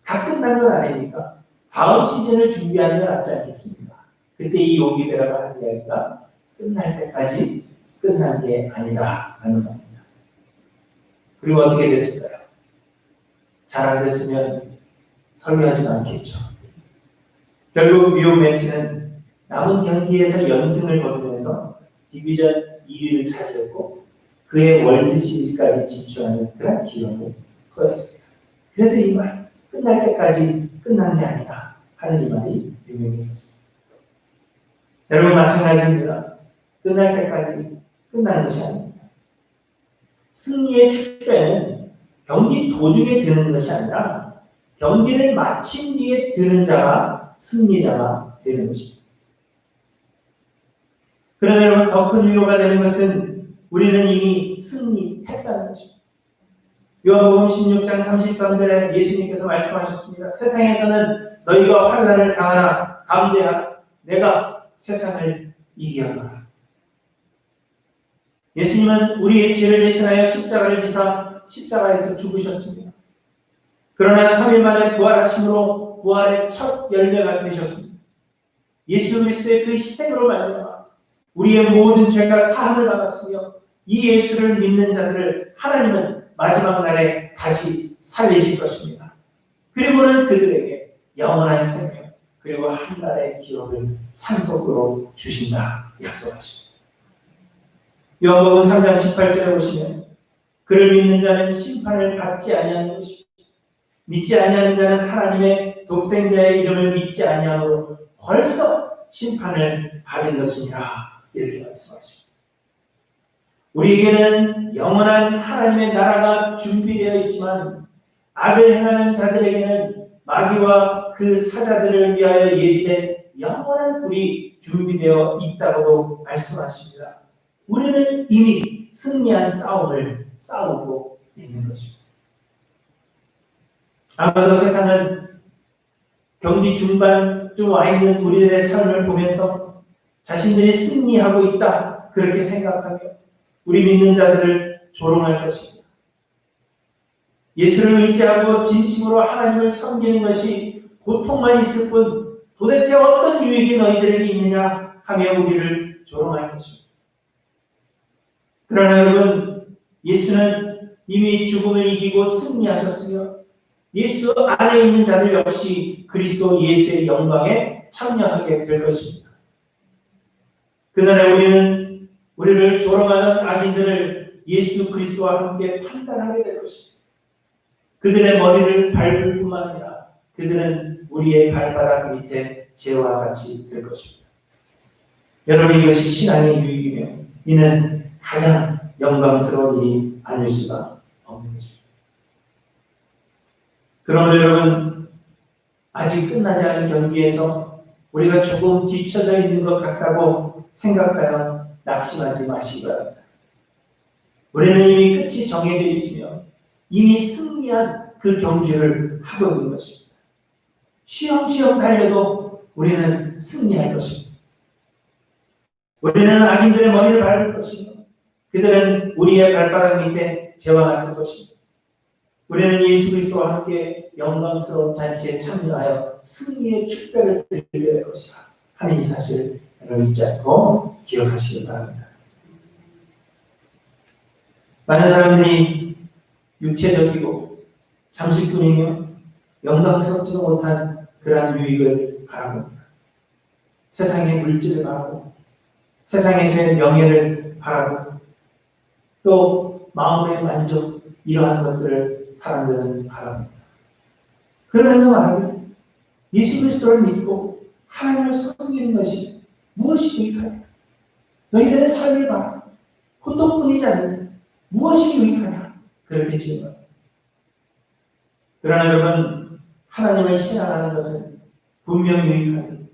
다 끝난 건 아닙니까? 다음 시즌을 준비하는 게 낫지 않겠습니까? 그때 이 요기베라가 한 이야기가 끝날 때까지 끝난 게 아니다 라는 말입니다. 그리고 어떻게 됐을까요? 잘 안 됐으면 설명하지도 않겠죠. 결국 뉴욕 매치는 남은 경기에서 연승을 거두면서 디비전 2위를 차지했고 그의 월드 시리즈까지 진출하는 그런 기록을 거뒀습니다. 그래서 이 말, 끝날 때까지 끝난 게 아니다 하는 이 말이 유명해졌습니다. 여러분 마찬가지입니다. 끝날 때까지 끝나는 것이 아닙니다. 승리의 축배는 경기 도중에 드는 것이 아니라 경기를 마친 뒤에 드는 자가 승리자가 되는 것입니다. 그러나 여러분 더 큰 위로가 되는 것은 우리는 이미 승리했다는 것입니다. 요한복음 16장 33절에 예수님께서 말씀하셨습니다. 세상에서는 너희가 환난을 당하나 담대하라. 내가 세상을 이기었노라. 예수님은 우리의 죄를 대신하여 십자가를 지사 십자가에서 죽으셨습니다. 그러나 3일 만에 부활하심으로 부활의 첫 열매가 되셨습니다. 예수 그리스도의 그 희생으로 말미암아 우리의 모든 죄가 사함을 받았으며 이 예수를 믿는 자들을 하나님은 마지막 날에 다시 살리실 것입니다. 그리고는 그들에게 영원한 생명 그리고 한날의 기업을 상속으로 주신다 약속하십니다. 요한복음 3장 18절에 보시면 그를 믿는 자는 심판을 받지 아니하는 것이고 믿지 아니하는 자는 하나님의 독생자의 이름을 믿지 아니하므로 벌써 심판을 받은 것이니라 이렇게 말씀하십니다. 우리에게는 영원한 하나님의 나라가 준비되어 있지만 악을 행하는 자들에게는 마귀와 그 사자들을 위하여 예비된 영원한 불이 준비되어 있다고도 말씀하십니다. 우리는 이미 승리한 싸움을 싸우고 있는 것입니다. 아마도 세상은 경기 중반쯤 와 있는 우리들의 삶을 보면서 자신들이 승리하고 있다 그렇게 생각하며 우리 믿는 자들을 조롱할 것입니다. 예수를 의지하고 진심으로 하나님을 섬기는 것이 고통만 있을 뿐 도대체 어떤 유익이 너희들에게 있느냐 하며 우리를 조롱할 것입니다. 그러나 여러분, 예수는 이미 죽음을 이기고 승리하셨으며 예수 안에 있는 자들 역시 그리스도 예수의 영광에 참여하게 될 것입니다. 그날에 우리는 우리를 조롱하는 악인들을 예수 그리스도와 함께 판단하게 될 것입니다. 그들의 머리를 밟을 뿐만 아니라 그들은 우리의 발바닥 밑에 재와 같이 될 것입니다. 여러분, 이것이 신앙의 유익이며 이는 가장 영광스러운 일이 아닐 수가 없는 것입니다. 그러므로 여러분, 아직 끝나지 않은 경기에서 우리가 조금 뒤처져 있는 것 같다고 생각하여 낙심하지 마시기 바랍니다. 우리는 이미 끝이 정해져 있으며 이미 승리한 그 경주를 하고 있는 것입니다. 쉬엄쉬엄 달려도 우리는 승리할 것입니다. 우리는 악인들의 머리를 밟을 것이며 그들은 우리의 발바닥 밑에 재와 같을 것입니다. 우리는 예수 그리스도와 함께 영광스러운 잔치에 참여하여 승리의 축배를 드리게 될 것이다 하는 이 사실을 여러분 잊지 않고 기억하시기 바랍니다. 많은 사람들이 육체적이고 잠시뿐이며 영광스럽지도 못한 그러한 유익을 바라봅니다. 세상의 물질을 바라고 세상에서의 명예를 바라고 또 마음의 만족 이러한 것들을 사람들은 바랍니다. 그러면서 말하기를 예수 그리스도를 믿고 하나님을 섬기는 것이 무엇이 유익하냐? 너희들의 삶을 봐라. 고통뿐이지 않느냐? 무엇이 유익하냐? 그렇게 질문합니다. 그러나 여러분, 하나님을 신앙하는 것은 분명 유익하니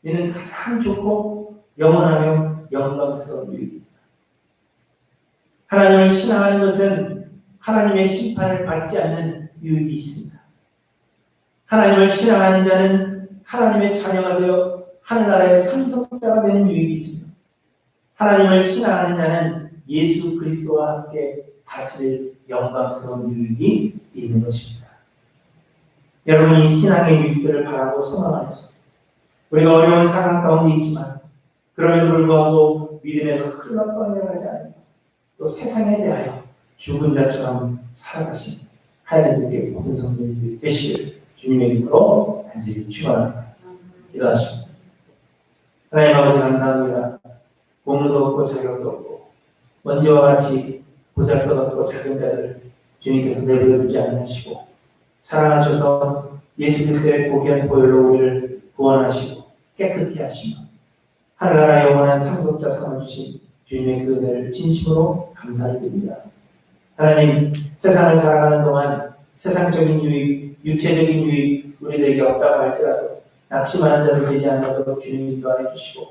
이는 가장 좋고 영원하며 영광스러운 유익입니다. 하나님을 신앙하는 것은 하나님의 심판을 받지 않는 유익이 있습니다. 하나님을 신앙하는 자는 하나님의 자녀가 되어 하늘나라의 상속자가 되는 유익이 있습니다. 하나님을 신앙하는 자는 예수 그리스도와 함께 다스릴 영광스러운 유익이 있는 것입니다. 여러분, 이 신앙의 유익들을 바라고 소망하면서 우리가 어려운 상황 가운데 있지만 그럼에도 불구하고 믿음에서 흘러 떠내려가지 않으며 또 세상에 대하여 죽은 자처럼 살아가신 하나님께 모든 성도님들이 되시길 주님의 이름으로 간절히 축원합니다. 기도하십니다. 하나님 아버지 감사합니다. 공로도 없고 자격도 없고 먼지와 같이 보잘것없고 작은 자들을 주님께서 내버려 두지 않으시고 사랑하셔서 예수 그리스도의 고귀한 보혈로 우리를 구원하시고 깨끗게 하시며 하늘나라 영원한 상속자 삼아주신 주님의 그 은혜를 진심으로 감사를 드립니다. 하나님, 세상을 살아가는 동안 세상적인 유익, 육체적인 유익 우리들에게 없다고 할지라도 낙심하는 자들 되지 않도록 주님 인도하여 주시고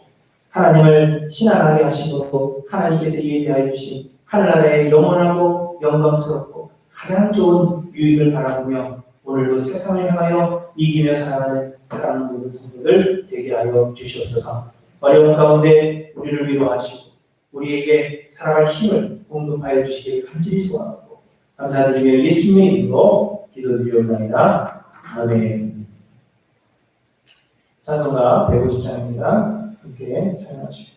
하나님을 신앙하게 하심으로 하나님께서 예비하여 주신 하늘나라의 영원하고 영광스럽고 가장 좋은 유익을 바라보며 오늘도 세상을 향하여 이기며 살아가는 사랑하는 모든 성도들 되게 하여 주시옵소서. 어려운 가운데 우리를 위로하시고 우리에게 살아갈 힘을 공급하여 주시길 간절히 소원하고 감사드리며 예수님의 이름으로 기도드리옵나이다. 아멘. 찬송가 150장입니다. 함께 찬양하십시오.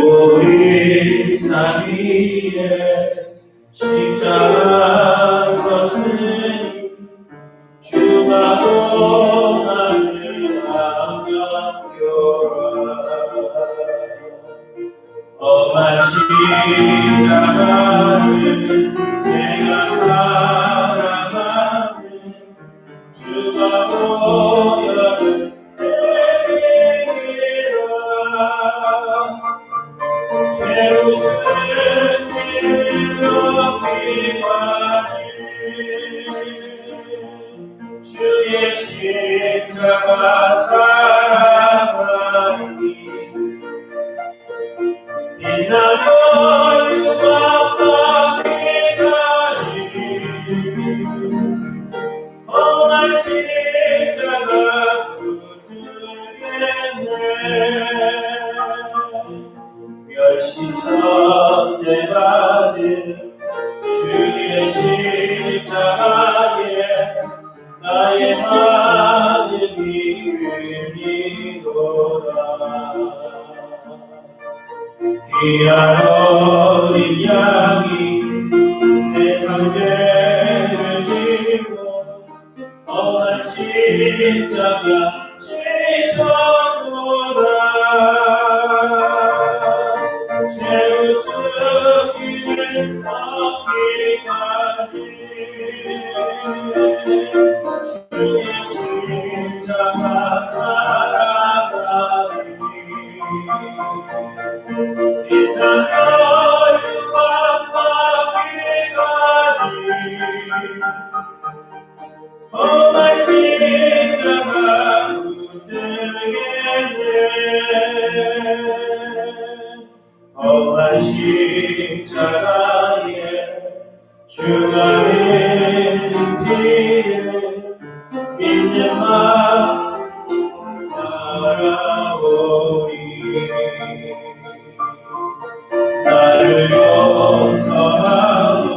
갈보리 산 위에 십자가 섰으니 주가 떠나를 아꼈라. 험한 십자가를 내가 살아가는 주가 보혈을 죄로 쓴 일러기까지 주의 십자가 사랑하니 빛나며 유감하기까지 없이 천대받은 주의 십자가에 나의 마음이 끌리도다. 귀한 어린 양이 세상 죄를 지고 험한 십자가 지셨도다. 죄수기를 얻기까지 주의 십자가 살아가니 빛나며 유황받기까지 험한 십자가 붙들겠네. 험한 십자가에 주가 흘린 피를 믿는 마음 바라보리. 나를 용서하고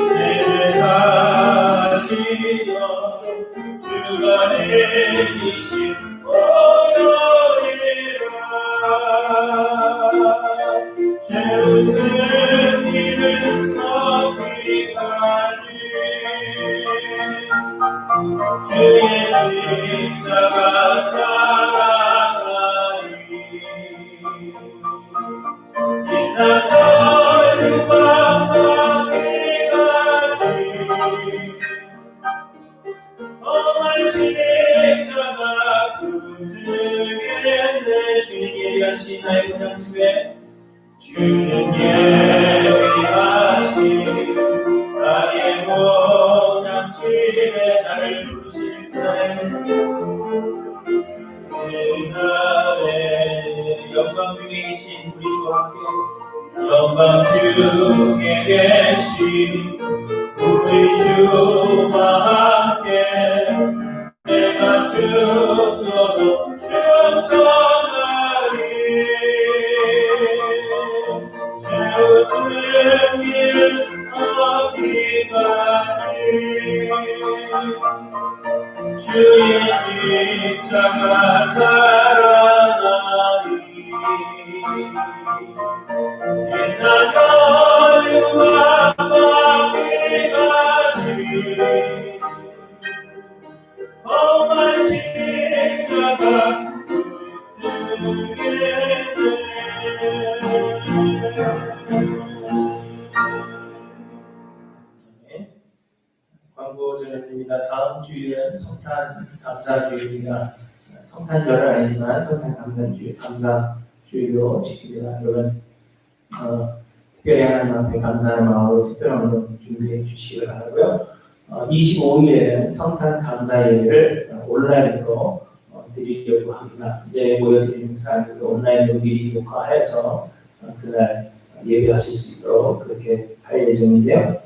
죄를 사시던 주가 내리신 오열이라. 죄우승 이를 얻기까지 주의 십자가 살아가니 빛나며 유황받기까지 험한 십자가 붙들겠네. 주님 예비하신 나의 고향집에 주는 예비하신 나의 고향집에 나를 부르실 그날에 영광 중에 계신 우리 주와 함께 영광 중에 계신 우리 주와 함께 내가 죽도록 충성하리. 죄우승 일 얻기까지 주의 십자가 살아나리. 빛나며 유황받기까지 험한 십자가 붙들겠네. 광고 전해드립니다. 다음 주일은 성탄 감사주일입니다. 성탄절은 아니지만 성탄 감사주일, 감사주일로 지킵니다. 여러분 특별히 하나님 앞에 감사하는 마음으로 특별한 운동 준비해 주시기 바라고요. 25일에는 성탄 감사 예배를 온라인으로 드리려고 합니다. 이제 모여드리는 사람들 온라인으로 미리 녹화해서 그날 예배하실 수 있도록 그렇게 할 예정인데요.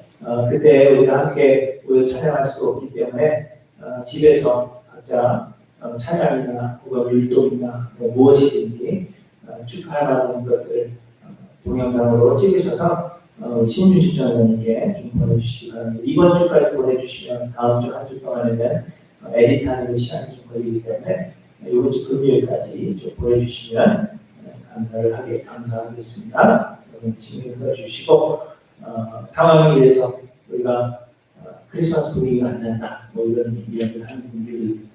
그때 우리가 함께 모여 찬양할 수 없기 때문에 집에서 각자 찬양이나 혹은 율동이나 무엇이든지 축하할 만한 것들 동영상으로 찍으셔서 신주식 전사님께 좀 보내주시기 바랍니다. 이번 주까지 보내주시면 다음 주 한 주 동안에는 에디트하는 시간이 좀 걸리기 때문에 이번 주 금요일까지 좀 보내주시면 감사하겠습니다. 여러분 신경 써주시고 상황에 대해서 우리가 크리스마스 분위기가 안 난다 뭐 이런 이야기를 하는 분들이 있는데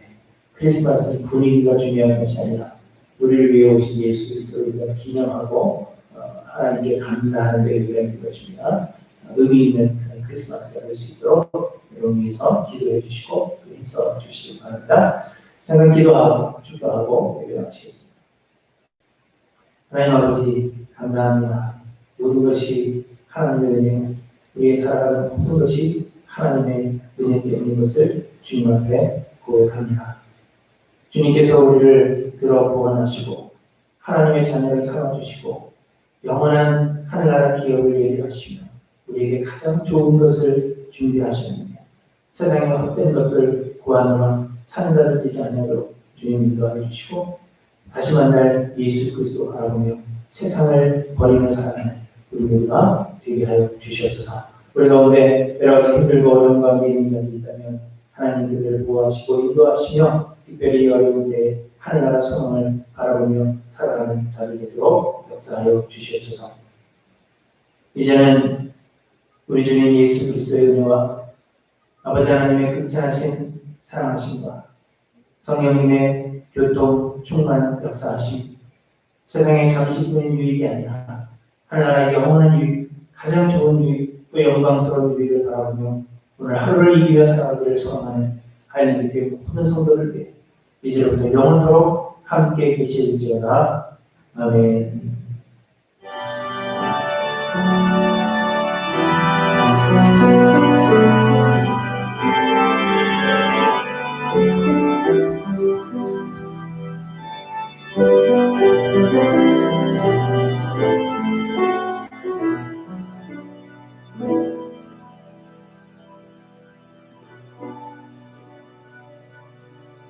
크리스마스는 분위기가 중요한 것이 아니라 우리를 위해 오신 예수 그리스도를 우리가 기념하고 하나님께 감사하는 데 의미하는 것입니다. 의미 있는 크리스마스가 될 수 있도록 여러분 위해서 기도해 주시고 힘써 주시기 바랍니다. 잠깐 기도하고 축도하고 예배 마치겠습니다. 하나님 아버지 감사합니다. 모든 것이 하나님의 은혜, 우리의 살아가는 모든 것이 하나님의 은혜 때문인 것을 주님 앞에 고백합니다. 주님께서 우리를 들어 구원하시고 하나님의 자녀를 삼아주시고 영원한 하늘나라 기업을 예비하시며 우리에게 가장 좋은 것을 준비하셨느냐 세상의 헛된 것들 구하노라 사는 자를 되지 않도록 주님 인도하여 주시고 다시 만날 예수 그리스도 바라보며 세상을 버리며 살아가는 우리 모두가 되게 하여 주시옵소서. 우리 가운데 여러 가지 힘들고 어려운 가운데 있는 자들이 있다면 하나님 그들을 보호하시고 인도하시며 특별히 어려운 때에 하늘나라 소망을 바라보며 살아가는 자들이 되도록 역사하여 주시옵소서. 이제는 우리 주님 예수 그리스도의 은혜와 아버지 하나님의 극찬하신 사랑하심과 성령님의 교통 충만 역사하심, 세상의 잠시뿐인 유익이 아니라 하늘나라의 영원한 유익, 가장 좋은 유익, 또 영광스러운 유익을 바라보며 오늘 하루를 이기며 살아가기를 소망하는 하나님께 모든 성도를 위해 이제부터 영원토록 함께 계실지어다. 아멘.